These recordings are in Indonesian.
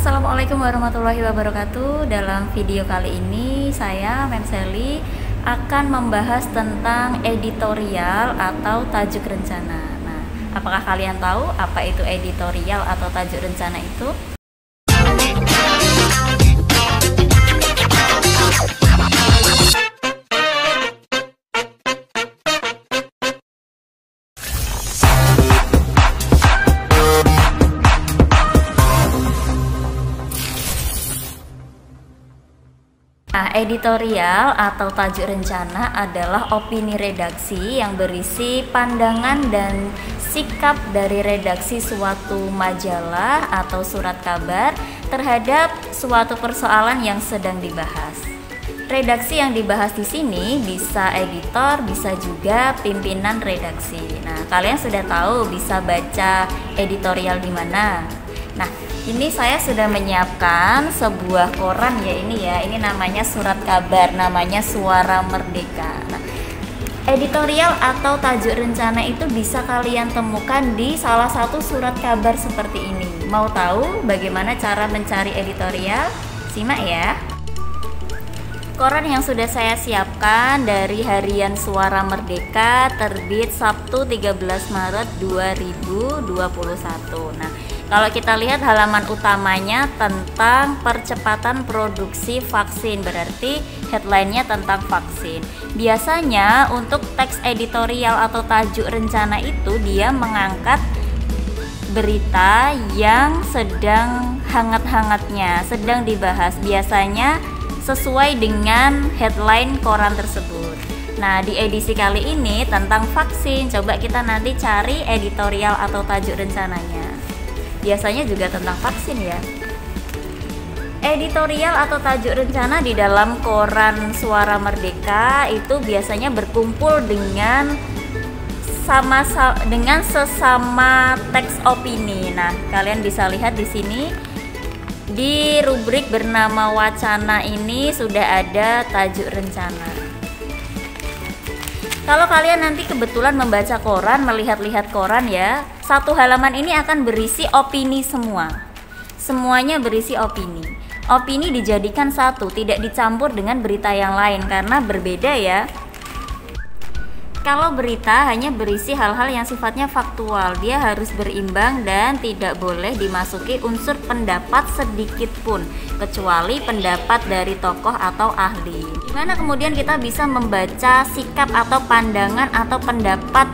Assalamualaikum warahmatullahi wabarakatuh. Dalam video kali ini saya Mem Sally akan membahas tentang editorial atau tajuk rencana. Nah, apakah kalian tahu apa itu editorial atau tajuk rencana itu? Nah, editorial atau tajuk rencana adalah opini redaksi yang berisi pandangan dan sikap dari redaksi suatu majalah atau surat kabar terhadap suatu persoalan yang sedang dibahas. Redaksi yang dibahas di sini bisa editor, bisa juga pimpinan redaksi. Nah, kalian sudah tahu bisa baca editorial di mana? Nah, ini saya sudah menyiapkan sebuah koran ini namanya surat kabar, namanya Suara Merdeka. Nah, editorial atau tajuk rencana itu bisa kalian temukan di salah satu surat kabar seperti ini. Mau tahu bagaimana cara mencari editorial? Simak ya. Koran yang sudah saya siapkan dari harian Suara Merdeka, terbit Sabtu 13 Maret 2021. Nah, kalau kita lihat halaman utamanya tentang percepatan produksi vaksin, berarti headline-nya tentang vaksin. Biasanya untuk teks editorial atau tajuk rencana itu dia mengangkat berita yang sedang hangat-hangatnya, sedang dibahas. Biasanya sesuai dengan headline koran tersebut. Nah, di edisi kali ini tentang vaksin, coba kita nanti cari editorial atau tajuk rencananya. Biasanya juga tentang vaksin ya. Editorial atau tajuk rencana di dalam koran Suara Merdeka itu biasanya berkumpul dengan sesama teks opini. Nah, kalian bisa lihat di sini di rubrik bernama wacana ini sudah ada tajuk rencana. Kalau kalian nanti kebetulan membaca koran, melihat-lihat koran ya, satu halaman ini akan berisi opini semua. Semuanya berisi opini. Opini dijadikan satu, tidak dicampur dengan berita yang lain karena berbeda ya. Kalau berita hanya berisi hal-hal yang sifatnya faktual, dia harus berimbang dan tidak boleh dimasuki unsur pendapat sedikit pun, kecuali pendapat dari tokoh atau ahli. Dimana kemudian kita bisa membaca sikap atau pandangan atau pendapat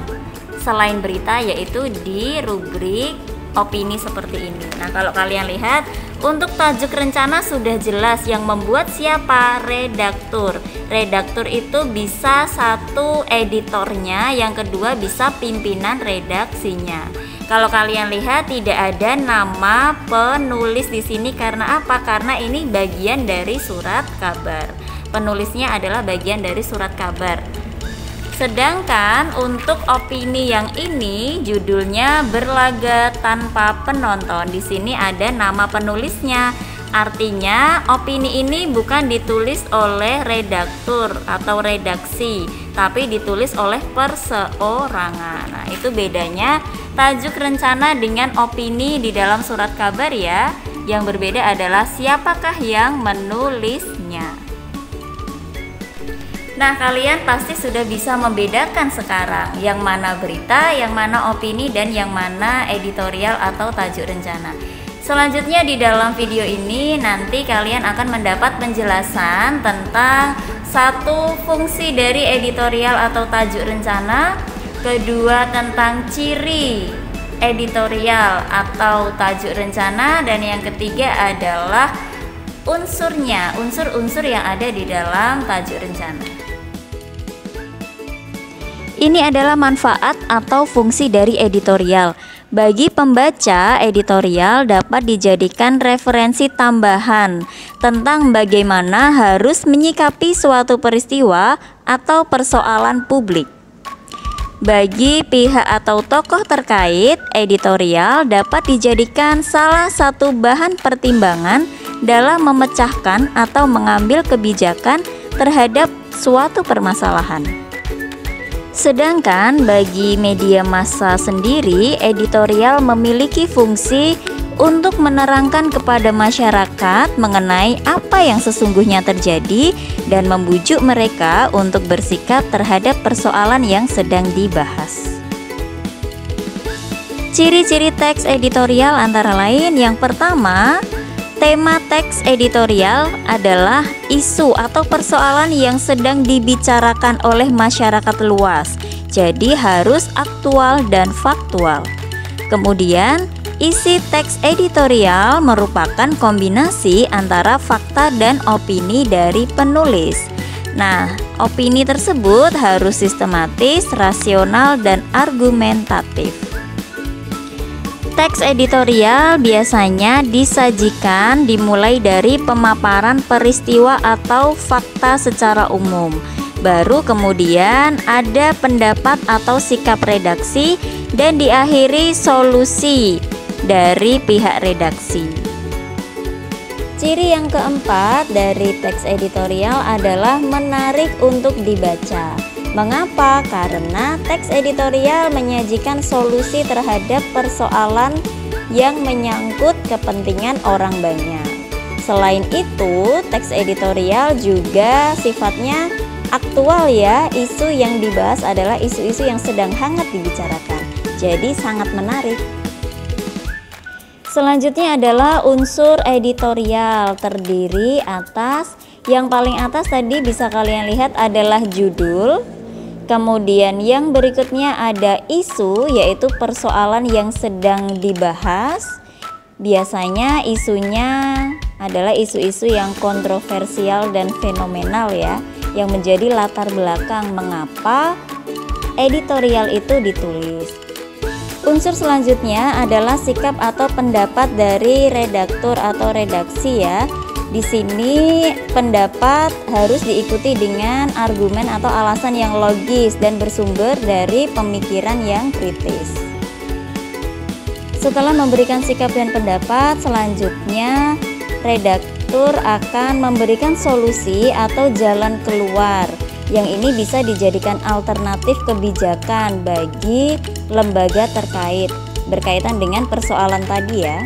selain berita, yaitu di rubrik opini seperti ini. Nah, kalau kalian lihat untuk tajuk rencana sudah jelas yang membuat siapa? Redaktur. Redaktur itu bisa satu editornya, yang kedua bisa pimpinan redaksinya. Kalau kalian lihat tidak ada nama penulis di sini karena apa? Karena ini bagian dari surat kabar. Penulisnya adalah bagian dari surat kabar. Sedangkan untuk opini yang ini judulnya Berlaga Tanpa Penonton. Di sini ada nama penulisnya. Artinya opini ini bukan ditulis oleh redaktur atau redaksi, tapi ditulis oleh perseorangan. Nah, itu bedanya tajuk rencana dengan opini di dalam surat kabar ya. Yang berbeda adalah siapakah yang menulisnya. Nah, kalian pasti sudah bisa membedakan sekarang yang mana berita, yang mana opini, dan yang mana editorial atau tajuk rencana. Selanjutnya di dalam video ini nanti kalian akan mendapat penjelasan tentang satu, fungsi dari editorial atau tajuk rencana, kedua tentang ciri editorial atau tajuk rencana, dan yang ketiga adalah unsurnya, unsur-unsur yang ada di dalam tajuk rencana. Ini adalah manfaat atau fungsi dari editorial. Bagi pembaca, editorial dapat dijadikan referensi tambahan tentang bagaimana harus menyikapi suatu peristiwa atau persoalan publik. Bagi pihak atau tokoh terkait, editorial dapat dijadikan salah satu bahan pertimbangan dalam memecahkan atau mengambil kebijakan terhadap suatu permasalahan. Sedangkan bagi media massa sendiri, editorial memiliki fungsi untuk menerangkan kepada masyarakat mengenai apa yang sesungguhnya terjadi dan membujuk mereka untuk bersikap terhadap persoalan yang sedang dibahas. Ciri-ciri teks editorial antara lain, yang pertama, tema teks editorial adalah isu atau persoalan yang sedang dibicarakan oleh masyarakat luas, jadi harus aktual dan faktual. Kemudian, isi teks editorial merupakan kombinasi antara fakta dan opini dari penulis. Nah, opini tersebut harus sistematis, rasional, dan argumentatif. Teks editorial biasanya disajikan dimulai dari pemaparan peristiwa atau fakta secara umum. Baru kemudian ada pendapat atau sikap redaksi dan diakhiri solusi dari pihak redaksi. Ciri yang keempat dari teks editorial adalah menarik untuk dibaca. Mengapa? Karena teks editorial menyajikan solusi terhadap persoalan yang menyangkut kepentingan orang banyak. Selain itu, teks editorial juga sifatnya aktual ya. Isu yang dibahas adalah isu-isu yang sedang hangat dibicarakan. Jadi sangat menarik. Selanjutnya adalah unsur editorial, terdiri atas, yang paling atas tadi bisa kalian lihat adalah judul. Kemudian yang berikutnya ada isu, yaitu persoalan yang sedang dibahas. Biasanya isunya adalah isu-isu yang kontroversial dan fenomenal ya, yang menjadi latar belakang mengapa editorial itu ditulis. Unsur selanjutnya adalah sikap atau pendapat dari redaktur atau redaksi ya. Di sini pendapat harus diikuti dengan argumen atau alasan yang logis dan bersumber dari pemikiran yang kritis. Setelah memberikan sikap dan pendapat, selanjutnya redaktur akan memberikan solusi atau jalan keluar yang ini bisa dijadikan alternatif kebijakan bagi lembaga terkait berkaitan dengan persoalan tadi ya.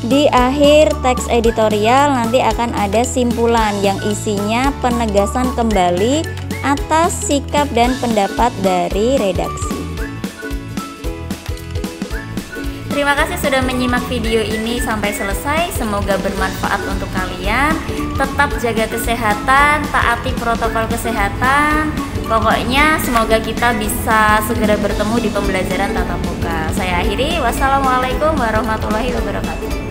Di akhir teks editorial nanti akan ada simpulan yang isinya penegasan kembali atas sikap dan pendapat dari redaksi. Terima kasih sudah menyimak video ini sampai selesai. Semoga bermanfaat untuk kalian. Tetap jaga kesehatan, taati protokol kesehatan. Pokoknya semoga kita bisa segera bertemu di pembelajaran tatap muka. Saya akhiri. Wassalamualaikum warahmatullahi wabarakatuh.